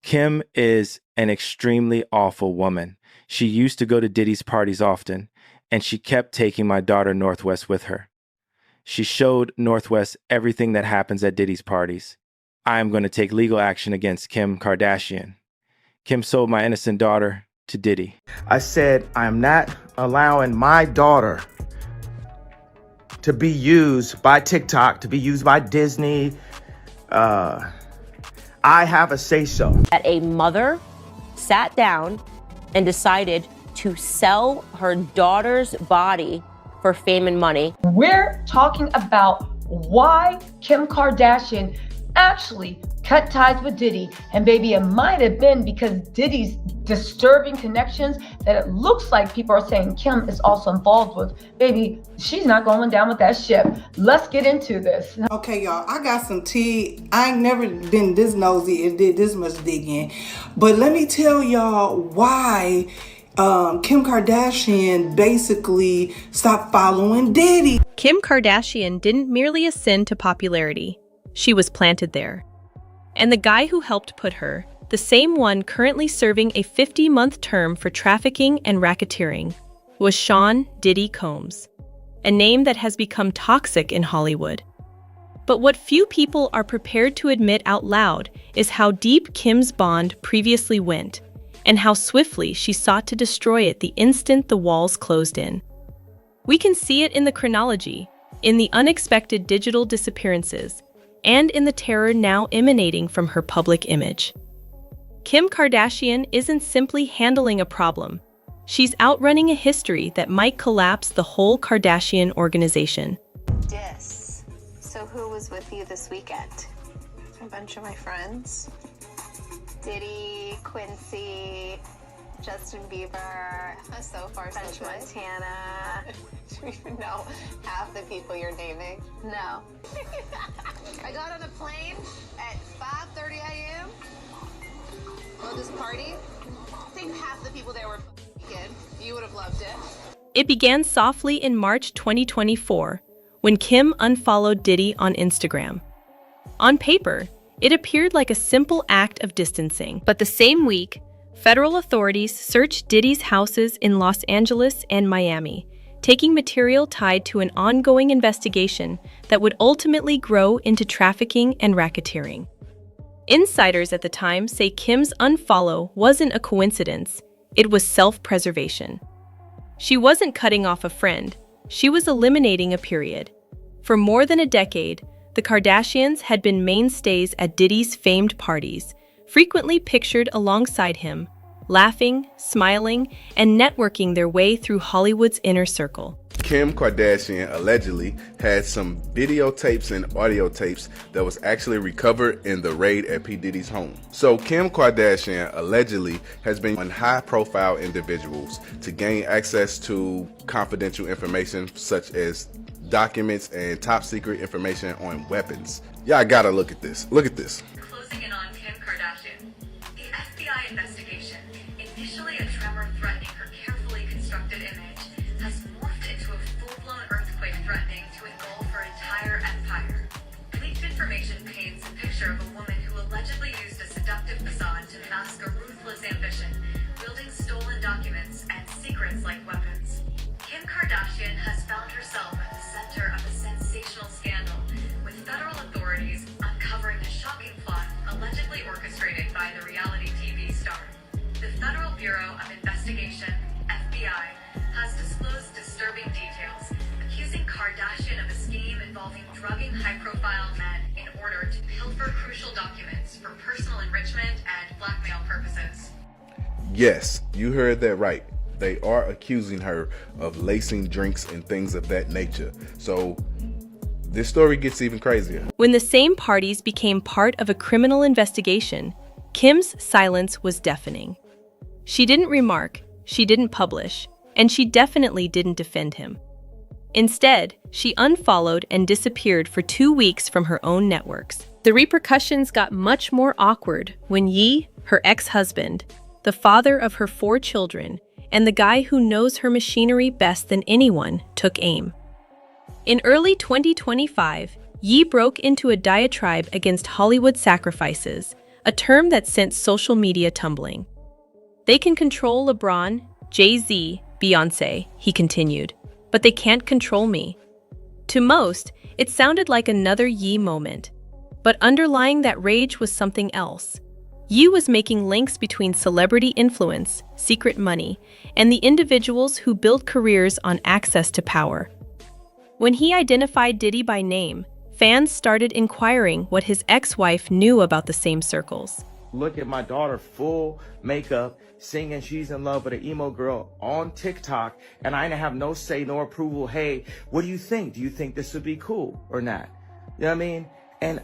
Kim is an extremely awful woman. She used to go to Diddy's parties often, and she kept taking my daughter Northwest with her. She showed Northwest everything that happens at Diddy's parties. I am going to take legal action against Kim Kardashian. Kim sold my innocent daughter to Diddy. I said, I am not allowing my daughter to be used by TikTok, to be used by Disney. I have a say-so. That a mother sat down and decided to sell her daughter's body for fame and money. We're talking about why Kim Kardashian actually cut ties with Diddy. And baby, it might have been because Diddy's disturbing connections that it looks like people are saying Kim is also involved with. Baby, she's not going down with that ship. Let's get into this. Okay, y'all, I got some tea. I ain't never been this nosy and did this much digging. But let me tell y'all why Kim Kardashian basically stopped following Diddy. Kim Kardashian didn't merely ascend to popularity. She was planted there. And the guy who helped put her, the same one currently serving a 50-month term for trafficking and racketeering, was Sean Diddy Combs, a name that has become toxic in Hollywood. But what few people are prepared to admit out loud is how deep Kim's bond previously went, and how swiftly she sought to destroy it the instant the walls closed in. We can see it in the chronology, in the unexpected digital disappearances, and in the terror now emanating from her public image. Kim Kardashian isn't simply handling a problem. She's outrunning a history that might collapse the whole Kardashian organization. Yes. So who was with you this weekend? A bunch of my friends. Diddy, Quincy, Justin Bieber, so far French Montana. Do you even know half the people you're naming? No. I got on a plane at 5:30 a.m. Go to this party. I think half the people there were kids. You would have loved it. It began softly in March 2024, when Kim unfollowed Diddy on Instagram. On paper, it appeared like a simple act of distancing. But the same week, federal authorities searched Diddy's houses in Los Angeles and Miami, taking material tied to an ongoing investigation that would ultimately grow into trafficking and racketeering. Insiders at the time say Kim's unfollow wasn't a coincidence, it was self-preservation. She wasn't cutting off a friend, she was eliminating a period. For more than a decade, the Kardashians had been mainstays at Diddy's famed parties, frequently pictured alongside him, laughing, smiling, and networking their way through Hollywood's inner circle. Kim Kardashian allegedly had some videotapes and audio tapes that was actually recovered in the raid at P. Diddy's home. So Kim Kardashian allegedly has been on high-profile individuals to gain access to confidential information such as documents and top-secret information on weapons. Y'all gotta look at this. Look at this. Closing in on Kim Kardashian. The FBI investigation, initially a tremor threatening her carefully constructed image, has morphed into a full-blown earthquake threatening to engulf her entire empire. Leaked information paints a picture of a woman who allegedly used a seductive facade to mask a ruthless ambition, wielding stolen documents and secrets like weapons. Kim Kardashian has found herself at the center of a sensational scandal, with federal authorities uncovering a shocking plot allegedly orchestrated by the reality TV star. The Federal Bureau of Investigation, FBI, has disclosed disturbing details, accusing Kardashian of a scheme involving drugging high-profile men in order to pilfer crucial documents for personal enrichment and blackmail purposes. Yes, you heard that right. They are accusing her of lacing drinks and things of that nature. So this story gets even crazier. When the same parties became part of a criminal investigation, Kim's silence was deafening. She didn't remark, she didn't publish, and she definitely didn't defend him. Instead, she unfollowed and disappeared for 2 weeks from her own networks. The repercussions got much more awkward when Ye, her ex-husband, the father of her 4 children, and the guy who knows her machinery best than anyone, took aim. In early 2025, Ye broke into a diatribe against Hollywood sacrifices, a term that sent social media tumbling. They can control LeBron, Jay-Z, Beyoncé, he continued, but they can't control me. To most, it sounded like another Ye moment. But underlying that rage was something else. Ye was making links between celebrity influence, secret money, and the individuals who built careers on access to power. When he identified Diddy by name, fans started inquiring what his ex-wife knew about the same circles. Look at my daughter full makeup, singing She's in Love with an emo girl on TikTok, and I didn't have no say, no approval. Hey, what do you think? Do you think this would be cool or not? You know what I mean? And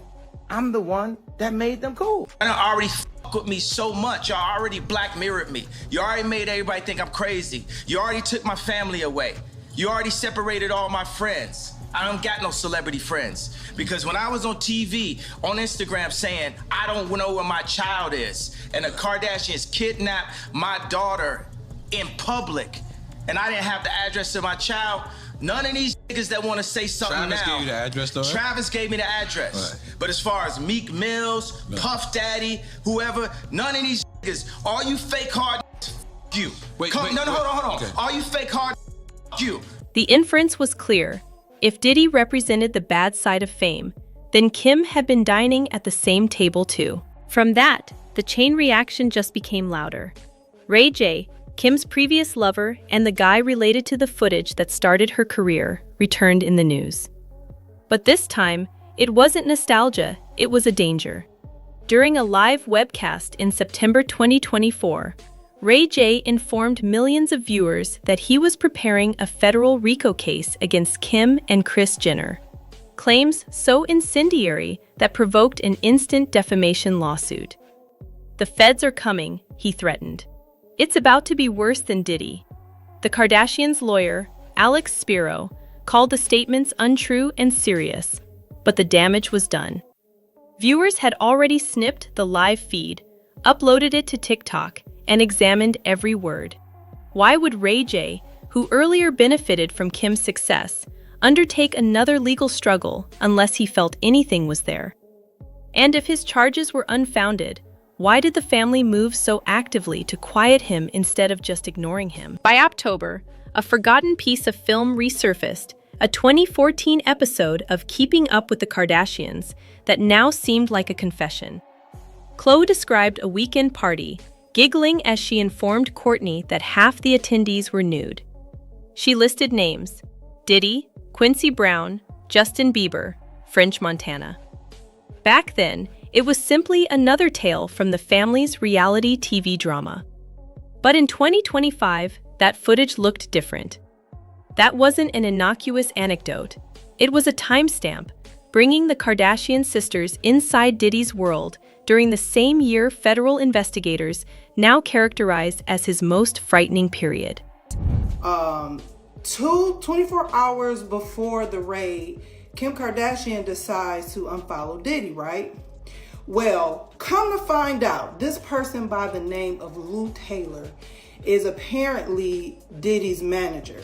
I'm the one that made them cool. You already fuck with me so much. Y'all already black mirrored me. You already made everybody think I'm crazy. You already took my family away. You already separated all my friends. I don't got no celebrity friends. Because when I was on TV, on Instagram saying, I don't know where my child is, and the Kardashians kidnapped my daughter in public, and I didn't have the address of my child, none of these niggas that want to say something Travis now. gave you the address, though, right? Travis gave me the address. Right. But as far as Meek Mills, Puff Daddy, whoever, none of these niggas, all you fake hard you. Hold on. Okay. All you fake hard you. The inference was clear. If Diddy represented the bad side of fame, then Kim had been dining at the same table too. From that, the chain reaction just became louder. Ray J, Kim's previous lover and the guy related to the footage that started her career, returned in the news. But this time, it wasn't nostalgia, it was a danger. During a live webcast in September 2024, Ray J informed millions of viewers that he was preparing a federal RICO case against Kim and Kris Jenner. Claims so incendiary that provoked an instant defamation lawsuit. The feds are coming, he threatened. It's about to be worse than Diddy. The Kardashians' lawyer, Alex Spiro, called the statements untrue and serious, but the damage was done. Viewers had already snipped the live feed, uploaded it to TikTok, and examined every word. Why would Ray J, who earlier benefited from Kim's success, undertake another legal struggle unless he felt anything was there? And if his charges were unfounded, why did the family move so actively to quiet him instead of just ignoring him? By October, a forgotten piece of film resurfaced, a 2014 episode of Keeping Up with the Kardashians that now seemed like a confession. Khloe described a weekend party, giggling as she informed Kourtney that half the attendees were nude. She listed names: Diddy, Quincy Brown, Justin Bieber, French Montana. Back then, it was simply another tale from the family's reality TV drama. But in 2025, that footage looked different. That wasn't an innocuous anecdote. It was a timestamp, bringing the Kardashian sisters inside Diddy's world during the same year federal investigators now characterized as his most frightening period. 24 hours before the raid, Kim Kardashian decides to unfollow Diddy, right? Well, come to find out, this person by the name of Lou Taylor is apparently Diddy's manager.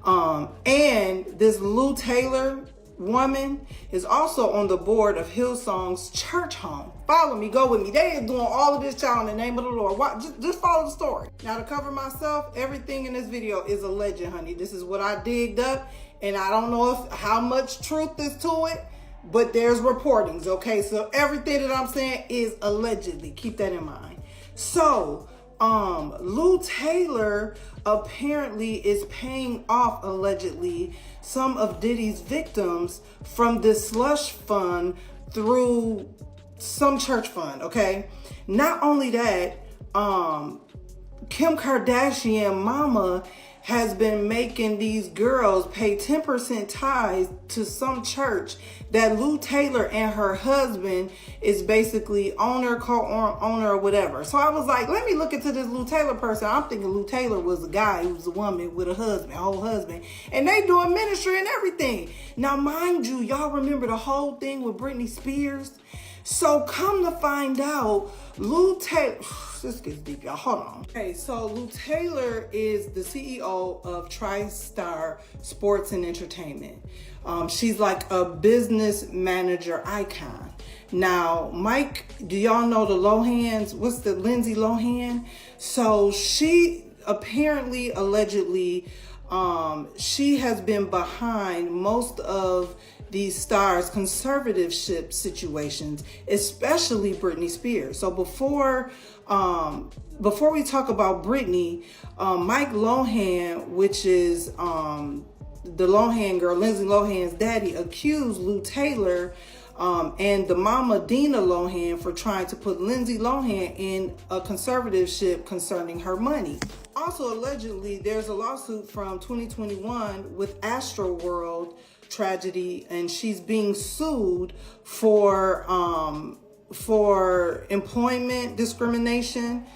And this Lou Taylor woman is also on the board of Hillsong's church home. Follow me, go with me. They are doing all of this, child, in the name of the Lord. Just follow the story. Now, to cover myself, everything in this video is a legend, honey. This is what I digged up, and I don't know how much truth is to it, but there's reportings, okay? So everything that I'm saying is allegedly. Keep that in mind. So, Lou Taylor apparently is paying off, allegedly, some of Diddy's victims from this slush fund through some church fund, okay? Not only that, Kim Kardashian mama has been making these girls pay 10% tithes to some church that Lou Taylor and her husband is basically owner, co-owner, or whatever. So I was like, let me look into this Lou Taylor person. I'm thinking Lou Taylor was a guy who was a woman with a husband, whole husband, and they doing ministry and everything. Now, mind you, y'all remember the whole thing with Britney Spears? So come to find out, Lou Taylor, this gets deep, y'all, hold on. Okay, so Lou Taylor is the CEO of TriStar Sports and Entertainment. She's like a business manager icon. Now, Mike, do y'all know the Lohans? What's the Lindsay Lohan? So she apparently, allegedly, she has been behind most of these stars' conservatorship situations, especially Britney Spears. So before we talk about Britney, Mike Lohan, which is the Lohan girl, Lindsay Lohan's daddy, accused Lou Taylor and the mama Dina Lohan for trying to put Lindsay Lohan in a conservatorship concerning her money. Also, allegedly, there's a lawsuit from 2021 with Astroworld tragedy, and she's being sued for employment discrimination.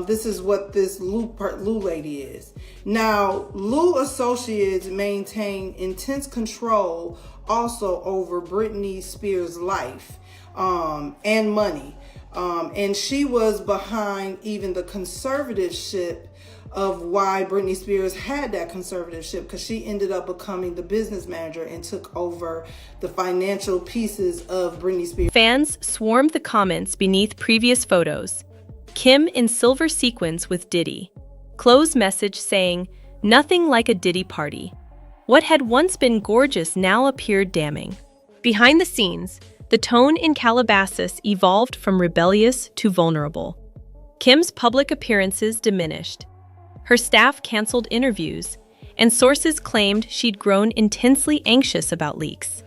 This is what this Lou lady is. Now, Lou Associates maintain intense control also over Britney Spears' life and money. And she was behind even the conservatorship of why Britney Spears had that conservatorship, because she ended up becoming the business manager and took over the financial pieces of Britney Spears. Fans swarmed the comments beneath previous photos. Kim in silver sequins with Diddy. Close message saying, "Nothing like a Diddy party." What had once been gorgeous now appeared damning. Behind the scenes, the tone in Calabasas evolved from rebellious to vulnerable. Kim's public appearances diminished. Her staff canceled interviews, and sources claimed she'd grown intensely anxious about leaks.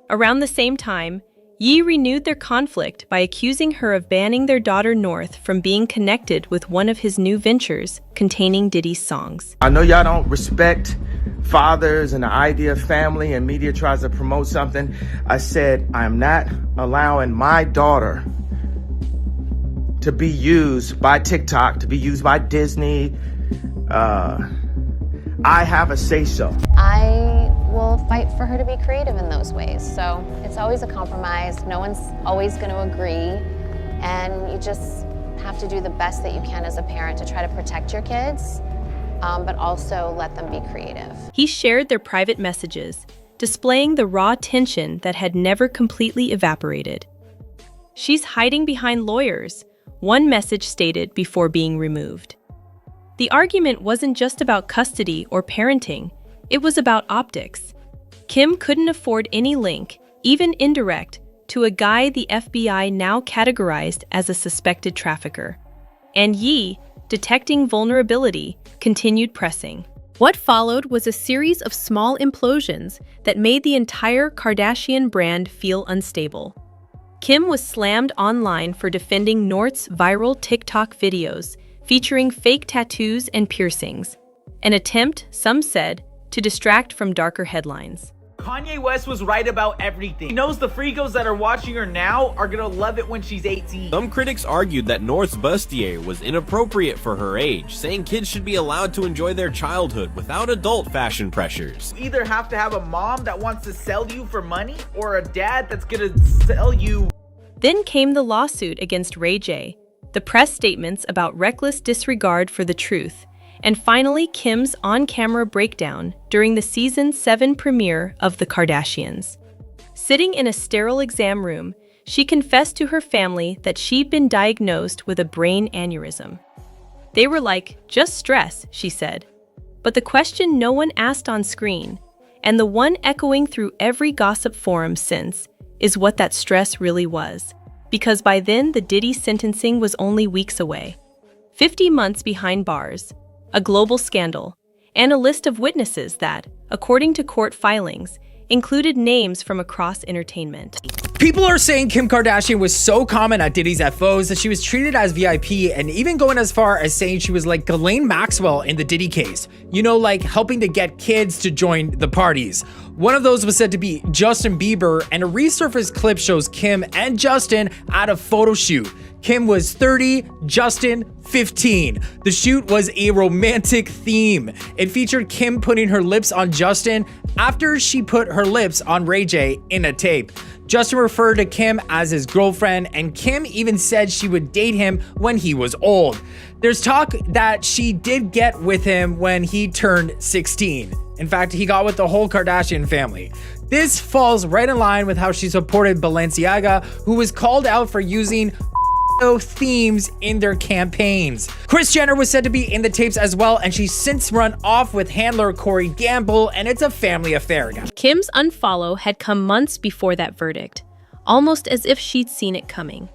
Around the same time, Ye renewed their conflict by accusing her of banning their daughter North from being connected with one of his new ventures containing Diddy's songs. I know y'all don't respect fathers and the idea of family, and media tries to promote something. I said, I'm not allowing my daughter to be used by TikTok, to be used by Disney. I have a say-so. I will fight for her to be creative in those ways. So it's always a compromise. No one's always going to agree. And you just have to do the best that you can as a parent to try to protect your kids, but also let them be creative. He shared their private messages, displaying the raw tension that had never completely evaporated. "She's hiding behind lawyers," one message stated before being removed. The argument wasn't just about custody or parenting, it was about optics. Kim couldn't afford any link, even indirect, to a guy the FBI now categorized as a suspected trafficker. And Ye, detecting vulnerability, continued pressing. What followed was a series of small implosions that made the entire Kardashian brand feel unstable. Kim was slammed online for defending North's viral TikTok videos featuring fake tattoos and piercings, an attempt, some said, to distract from darker headlines. Kanye West was right about everything. He knows the freakos that are watching her now are gonna love it when she's 18. Some critics argued that North's bustier was inappropriate for her age, saying kids should be allowed to enjoy their childhood without adult fashion pressures. You either have to have a mom that wants to sell you for money or a dad that's gonna sell you. Then came the lawsuit against Ray J, the press statements about reckless disregard for the truth, and finally Kim's on-camera breakdown during the season 7 premiere of The Kardashians. Sitting in a sterile exam room, she confessed to her family that she'd been diagnosed with a brain aneurysm. They were like, "Just stress," she said. But the question no one asked on screen, and the one echoing through every gossip forum since, is what that stress really was. Because by then, the Diddy sentencing was only weeks away. 50 months behind bars, a global scandal, and a list of witnesses that, according to court filings, included names from across entertainment. People are saying Kim Kardashian was so common at Diddy's FOs that she was treated as VIP, and even going as far as saying she was like Ghislaine Maxwell in the Diddy case. You know, like helping to get kids to join the parties. One of those was said to be Justin Bieber, and a resurfaced clip shows Kim and Justin at a photo shoot. Kim was 30, Justin 15. The shoot was a romantic theme. It featured Kim putting her lips on Justin after she put her lips on Ray J in a tape. Justin referred to Kim as his girlfriend, and Kim even said she would date him when he was old. There's talk that she did get with him when he turned 16. In fact, he got with the whole Kardashian family. This falls right in line with how she supported Balenciaga, who was called out for using themes in their campaigns. Kris Jenner was said to be in the tapes as well, and she's since run off with handler Corey Gamble, and it's a family affair. Kim's unfollow had come months before that verdict, almost as if she'd seen it coming.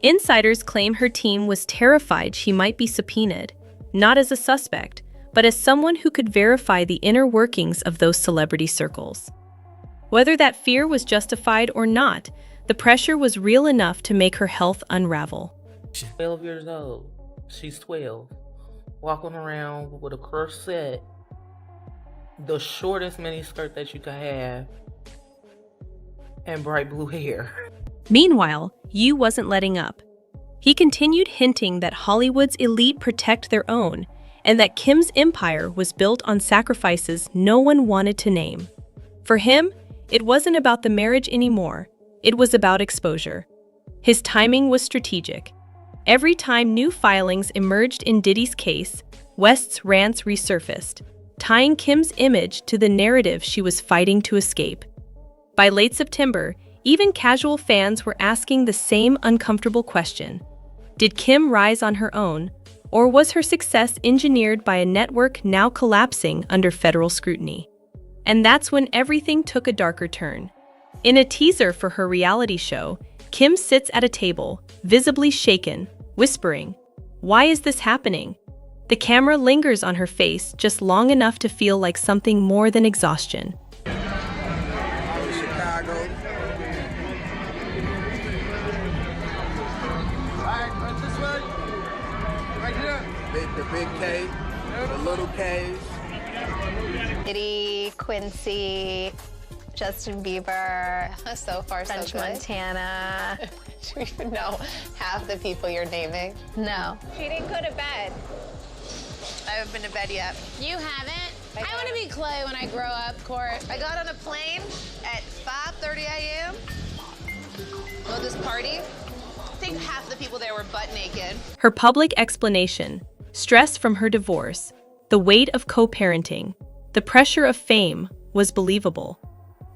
Insiders claim her team was terrified she might be subpoenaed, not as a suspect, but as someone who could verify the inner workings of those celebrity circles. Whether that fear was justified or not, the pressure was real enough to make her health unravel. 12 years old. She's 12. Walking around with a corset, the shortest miniskirt that you could have, and bright blue hair. Meanwhile, Ye wasn't letting up. He continued hinting that Hollywood's elite protect their own, and that Kim's empire was built on sacrifices no one wanted to name. For him, it wasn't about the marriage anymore. It was about exposure. His timing was strategic. Every time new filings emerged in Diddy's case, West's rants resurfaced, tying Kim's image to the narrative she was fighting to escape. By late September, even casual fans were asking the same uncomfortable question. Did Kim rise on her own, or was her success engineered by a network now collapsing under federal scrutiny? And that's when everything took a darker turn. In a teaser for her reality show, Kim sits at a table, visibly shaken, whispering, "Why is this happening?" The camera lingers on her face just long enough to feel like something more than exhaustion. Chicago. Right this way. Right here. The big K, the little K's. Diddy, Quincy, Justin Bieber, so far French so good. Montana. Do you even know half the people you're naming? No. She didn't go to bed. I haven't been to bed yet. You haven't? I want to be Clay when I grow up, Court. I got on a plane at 5:30 a.m. Go to this party. I think half the people there were butt naked. Her public explanation, stress from her divorce, the weight of co-parenting, the pressure of fame was believable.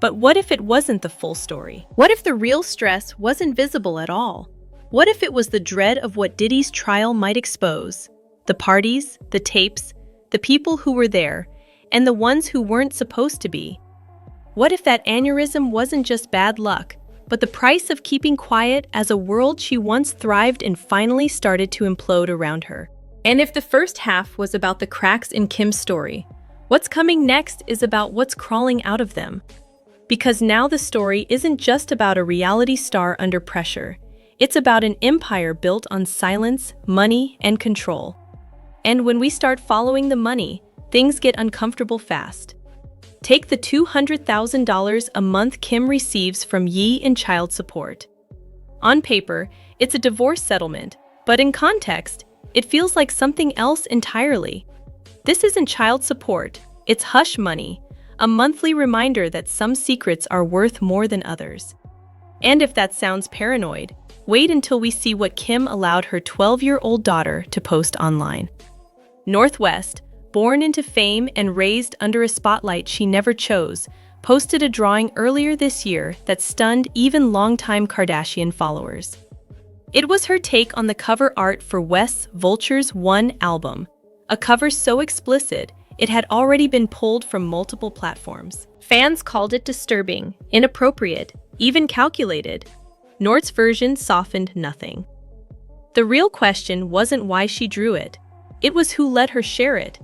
But what if it wasn't the full story? What if the real stress wasn't visible at all? What if it was the dread of what Diddy's trial might expose? The parties, the tapes, the people who were there, and the ones who weren't supposed to be. What if that aneurysm wasn't just bad luck, but the price of keeping quiet as a world she once thrived in finally started to implode around her? And if the first half was about the cracks in Kim's story, what's coming next is about what's crawling out of them. Because now the story isn't just about a reality star under pressure. It's about an empire built on silence, money, and control. And when we start following the money, things get uncomfortable fast. Take the $200,000 a month Kim receives from Ye in child support. On paper, it's a divorce settlement, but in context, it feels like something else entirely. This isn't child support, it's hush money, a monthly reminder that some secrets are worth more than others. And if that sounds paranoid, wait until we see what Kim allowed her 12-year-old daughter to post online. North West, born into fame and raised under a spotlight she never chose, posted a drawing earlier this year that stunned even longtime Kardashian followers. It was her take on the cover art for West's Vulture's One album, a cover so explicit it had already been pulled from multiple platforms. Fans called it disturbing, inappropriate, even calculated. Nort's version softened nothing. The real question wasn't why she drew it. It was who let her share it.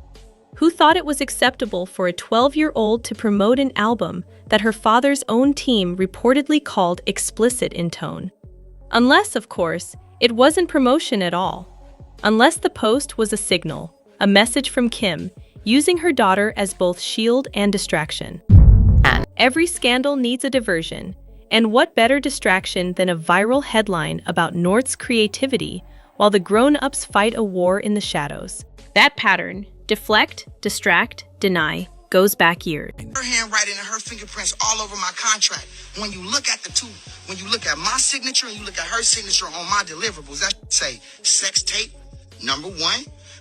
Who thought it was acceptable for a 12-year-old to promote an album that her father's own team reportedly called explicit in tone? Unless, of course, it wasn't promotion at all. Unless the post was a signal, a message from Kim, using her daughter as both shield and distraction. Every scandal needs a diversion, and what better distraction than a viral headline about Nort's creativity while the grown-ups fight a war in the shadows? That pattern, deflect, distract, deny, goes back years. Her handwriting and her fingerprints all over my contract. When you look at the two, when you look at my signature and you look at her signature on my deliverables, that say sex tape number 1,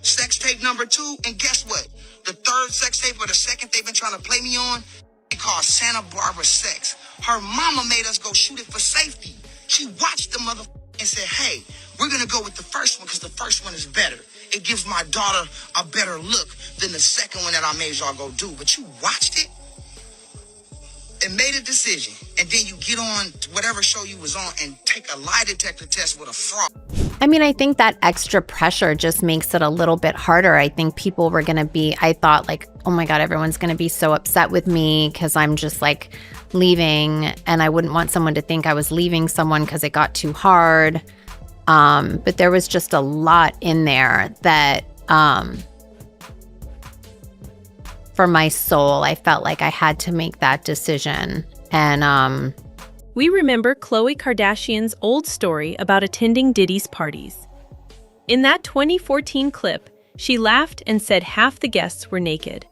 sex tape number 2, and guess what? The third sex tape or the second they've been trying to play me on, they call Santa Barbara Sex. Her mama made us go shoot it for safety. She watched the mother and said, hey, we're gonna go with the first one because the first one is better. It gives my daughter a better look than the second one that I made y'all go do. But you watched it and made a decision. And then you get on to whatever show you was on and take a lie detector test with a fraud. I mean, I think that extra pressure just makes it a little bit harder. I think people were going to be, I thought like, oh my God, everyone's going to be so upset with me because I'm just like leaving, and I wouldn't want someone to think I was leaving someone because it got too hard. But there was just a lot in there that for my soul, I felt like I had to make that decision. And we remember Khloe Kardashian's old story about attending Diddy's parties. In that 2014 clip, she laughed and said half the guests were naked.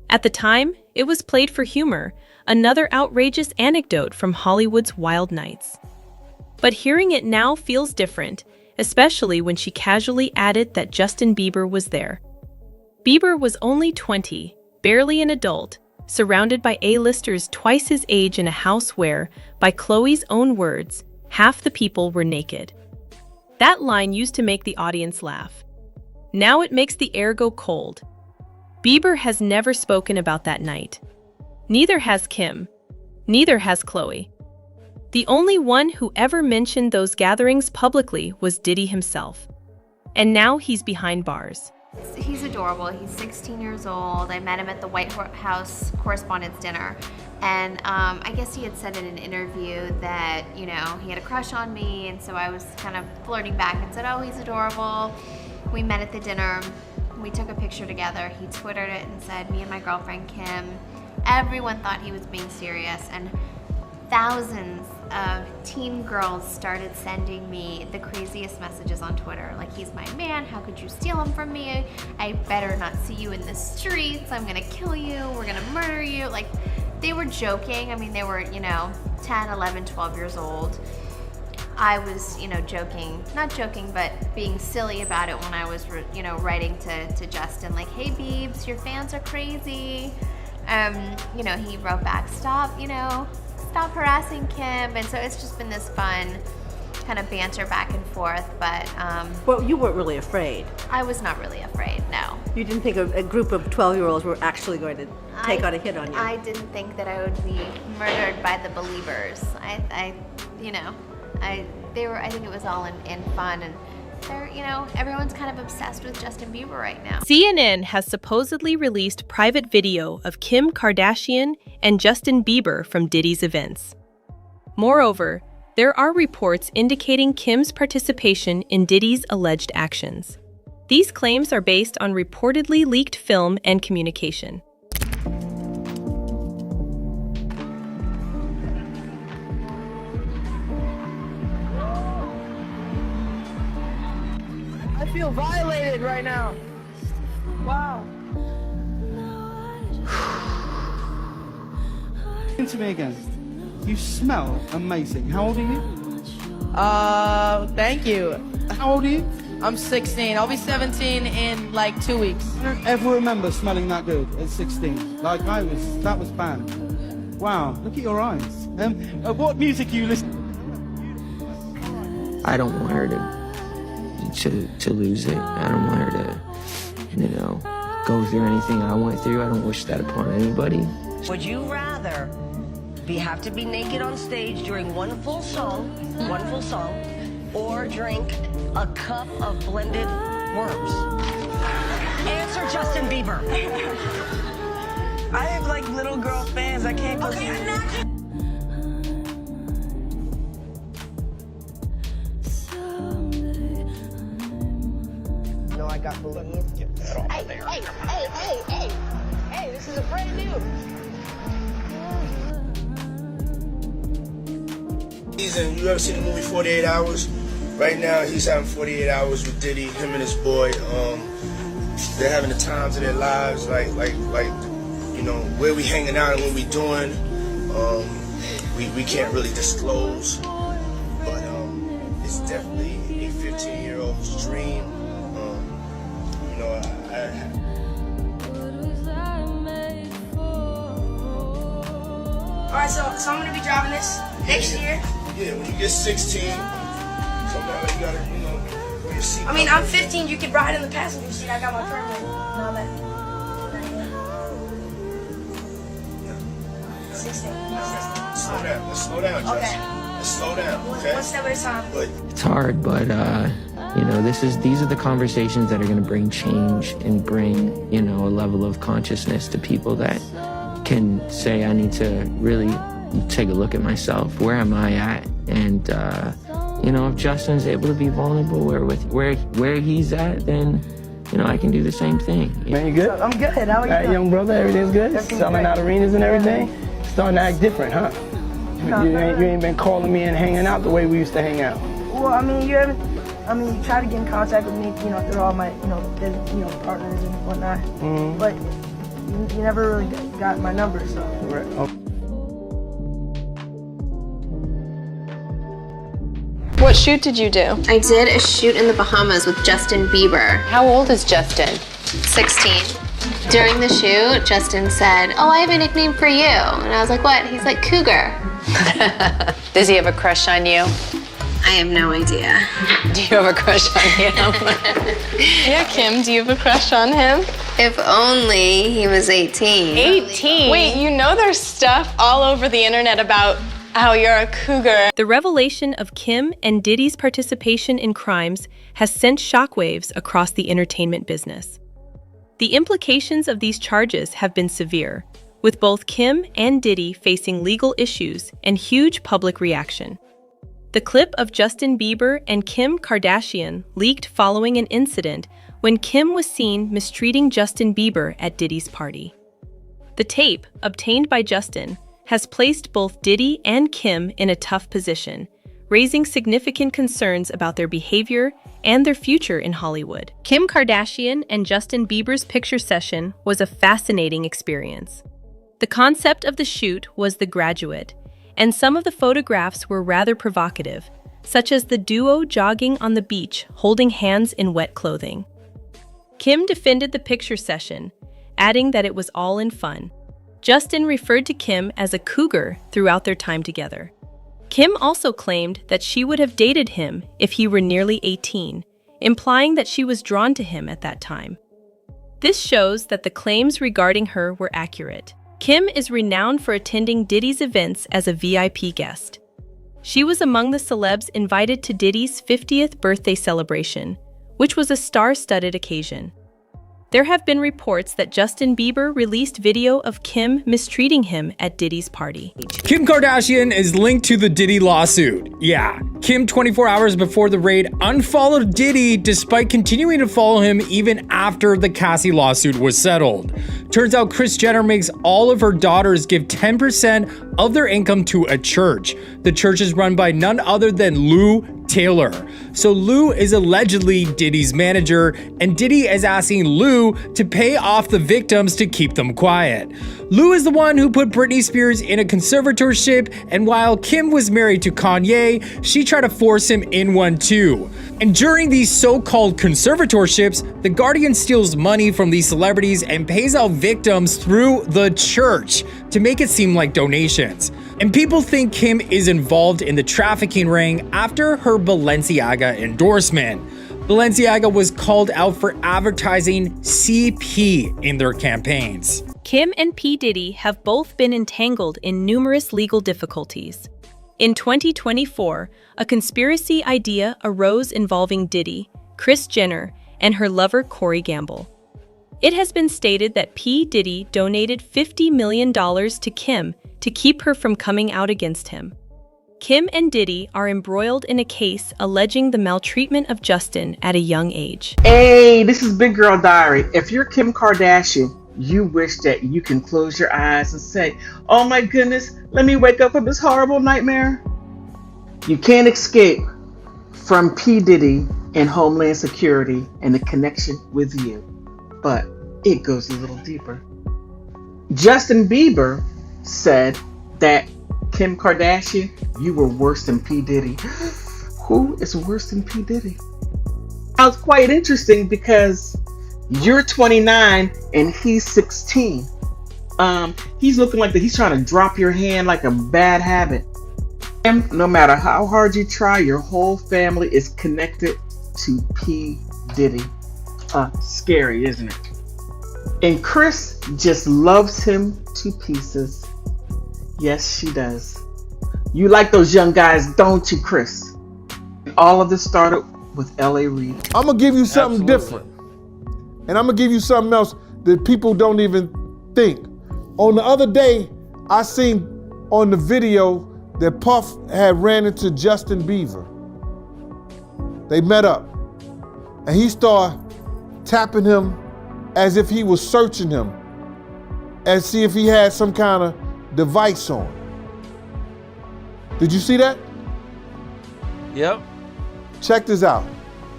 At the time, it was played for humor, another outrageous anecdote from Hollywood's wild nights. But hearing it now feels different, especially when she casually added that Justin Bieber was there. Bieber was only 20, barely an adult, surrounded by A-listers twice his age in a house where, by Khloe's own words, half the people were naked. That line used to make the audience laugh. Now it makes the air go cold. Bieber has never spoken about that night. Neither has Kim. Neither has Khloe. The only one who ever mentioned those gatherings publicly was Diddy himself. And now he's behind bars. he's adorable. He's 16 years old. I met him at the White House Correspondents' Dinner. And I guess he had said in an interview that, you know, he had a crush on me. And so I was kind of flirting back and said, oh, he's adorable. We met at the dinner. We took a picture together. He Twittered it and said, me and my girlfriend Kim. Everyone thought he was being serious. And thousands of teen girls started sending me the craziest messages on Twitter. Like, he's my man, how could you steal him from me? I better not see you in the streets. I'm gonna kill you, we're gonna murder you. Like, they were joking. I mean, they were, you know, 10, 11, 12 years old. I was, you know, joking, not joking, but being silly about it when I was, you know, writing to Justin, like, hey, Biebs, your fans are crazy. You know, he wrote back, stop harassing Kim. And so it's just been this fun kind of banter back and forth, but well, you weren't really afraid. I was not really afraid, no. You didn't think a group of 12-year-olds were actually going to take on a hit on you? I didn't think that I would be murdered by the believers. I think it was all in fun, and they're, you know, everyone's kind of obsessed with Justin Bieber right now. CNN has supposedly released private video of Kim Kardashian and Justin Bieber from Diddy's events. Moreover, there are reports indicating Kim's participation in Diddy's alleged actions. These claims are based on reportedly leaked film and communication. I feel violated right now. Wow. To me again. You smell amazing. How old are you? Thank you. How old are you? I'm 16. I'll be 17 in like 2 weeks. I don't ever remember smelling that good at 16. Like that was bad. Wow, look at your eyes. What music are you listening to? I don't want her to lose it. I don't want her to, you know, go through anything I went through. I don't wish that upon anybody. Would you rather have to be naked on stage during one full song, or drink a cup of blended worms? Answer Justin Bieber. I have like little girl fans. I can't go see it. No, I got believed. Get that off there. Hey, this is a brand new. You ever seen the movie 48 Hours? Right now, he's having 48 hours with Diddy, him and his boy. They're having the times of their lives, like, you you know, where we hanging out and what we doing, we can't really disclose. But it's definitely a 15-year-old's dream. You know, Alright, so I'm gonna be driving this next year. Yeah, when you get 16, come down, you gotta, you know, wear your seatbelt. I mean, I'm 15, you could ride in the passenger seat. I got my permit and all that. 16. Slow down. Let's slow down, Justin. Okay. Let's slow down, okay? One step at a time. It's hard, but you know, these are the conversations that are going to bring change and bring, you know, a level of consciousness to people that can say, I need to really take a look at myself. Where am I at? And you know, if Justin's able to be vulnerable where he's at, then, you know, I can do the same thing. Man, you good? I'm good. How are you? All right, young brother, everything's good? Selling out arenas and everything? Starting to act different, huh? You ain't been calling me and hanging out the way we used to hang out. Well, I mean, you try to get in contact with me, you know, through all my, you know, business, you know, partners and whatnot. Mm-hmm. But you never really got my number, so. Right. Okay. What shoot did you do? I did a shoot in the Bahamas with Justin Bieber. How old is Justin? 16. During the shoot, Justin said, "Oh, I have a nickname for you." And I was like, "What?" He's like, "Cougar." Does he have a crush on you? I have no idea. Do you have a crush on him? Yeah, Kim, do you have a crush on him? If only he was 18. 18? Wait, you know there's stuff all over the internet about how you're a cougar. The revelation of Kim and Diddy's participation in crimes has sent shockwaves across the entertainment business. The implications of these charges have been severe, with both Kim and Diddy facing legal issues and huge public reaction. The clip of Justin Bieber and Kim Kardashian leaked following an incident when Kim was seen mistreating Justin Bieber at Diddy's party. The tape, obtained by Justin, has placed both Diddy and Kim in a tough position, raising significant concerns about their behavior and their future in Hollywood. Kim Kardashian and Justin Bieber's picture session was a fascinating experience. The concept of the shoot was The Graduate, and some of the photographs were rather provocative, such as the duo jogging on the beach holding hands in wet clothing. Kim defended the picture session, adding that it was all in fun. Justin referred to Kim as a cougar throughout their time together. Kim also claimed that she would have dated him if he were nearly 18, implying that she was drawn to him at that time. This shows that the claims regarding her were accurate. Kim is renowned for attending Diddy's events as a VIP guest. She was among the celebs invited to Diddy's 50th birthday celebration, which was a star-studded occasion. There have been reports that Justin Bieber released video of Kim mistreating him at Diddy's party. Kim Kardashian is linked to the Diddy lawsuit. Yeah, Kim 24 hours before the raid unfollowed Diddy despite continuing to follow him even after the Cassie lawsuit was settled. Turns out Kris Jenner makes all of her daughters give 10% of their income to a church. The church is run by none other than Lou Taylor. So Lou is allegedly Diddy's manager, and Diddy is asking Lou to pay off the victims to keep them quiet. Lou is the one who put Britney Spears in a conservatorship, and while Kim was married to Kanye, she tried to force him in one too. And during these so-called conservatorships, the Guardian steals money from these celebrities and pays out victims through the church to make it seem like donations. And people think Kim is involved in the trafficking ring after her Balenciaga endorsement. Balenciaga was called out for advertising CP in their campaigns. Kim and P. Diddy have both been entangled in numerous legal difficulties. In 2024, a conspiracy idea arose involving Diddy, Kris Jenner, and her lover Corey Gamble. It has been stated that P. Diddy donated $50 million to Kim to keep her from coming out against him. Kim and Diddy are embroiled in a case alleging the maltreatment of Justin at a young age. Hey, this is Big Girl Diary. If you're Kim Kardashian, you wish that you can close your eyes and say, "Oh my goodness, let me wake up from this horrible nightmare." You can't escape from P. Diddy and Homeland Security and the connection with you. But it goes a little deeper. Justin Bieber said that Kim Kardashian, you were worse than P. Diddy. Who is worse than P. Diddy? Now it's quite interesting because you're 29 and he's 16. He's looking like he's trying to drop your hand like a bad habit. And no matter how hard you try, your whole family is connected to P. Diddy. Scary, isn't it? And Chris just loves him to pieces. Yes, she does. You like those young guys, don't you, Chris? All of this started with L.A. Reid. I'm gonna give you something different. And I'm gonna give you something else that people don't even think. On the other day, I seen on the video that Puff had ran into Justin Bieber. They met up. And he started tapping him as if he was searching him and see if he had some kind of device on. Did you see that? Yep. Check this out.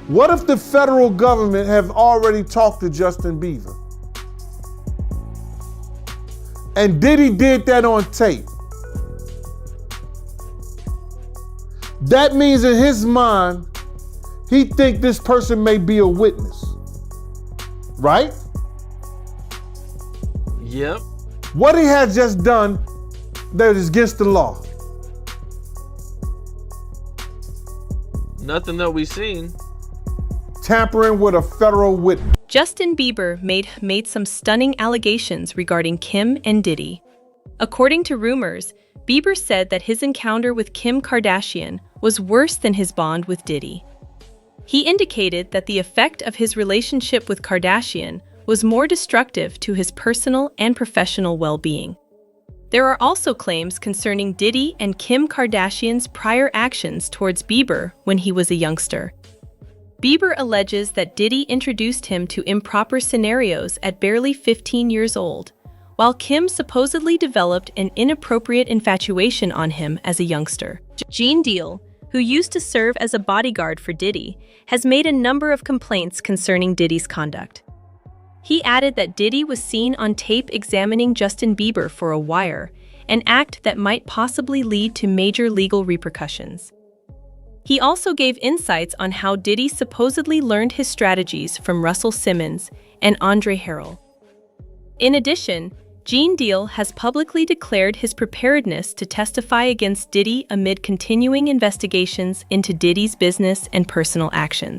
What if the federal government have already talked to Justin Bieber? And Diddy did that on tape. That means in his mind, he think this person may be a witness. Right? Yep. What he had just done that is against the law. Nothing that we've seen. Tampering with a federal witness. Justin Bieber made some stunning allegations regarding Kim and Diddy. According to rumors, Bieber said that his encounter with Kim Kardashian was worse than his bond with Diddy. He indicated that the effect of his relationship with Kardashian was more destructive to his personal and professional well-being. There are also claims concerning Diddy and Kim Kardashian's prior actions towards Bieber when he was a youngster. Bieber alleges that Diddy introduced him to improper scenarios at barely 15 years old, while Kim supposedly developed an inappropriate infatuation on him as a youngster. Gene Deal, who used to serve as a bodyguard for Diddy, has made a number of complaints concerning Diddy's conduct. He added that Diddy was seen on tape examining Justin Bieber for a wire, an act that might possibly lead to major legal repercussions. He also gave insights on how Diddy supposedly learned his strategies from Russell Simmons and Andre Harrell. In addition, Gene Deal has publicly declared his preparedness to testify against Diddy amid continuing investigations into Diddy's business and personal actions.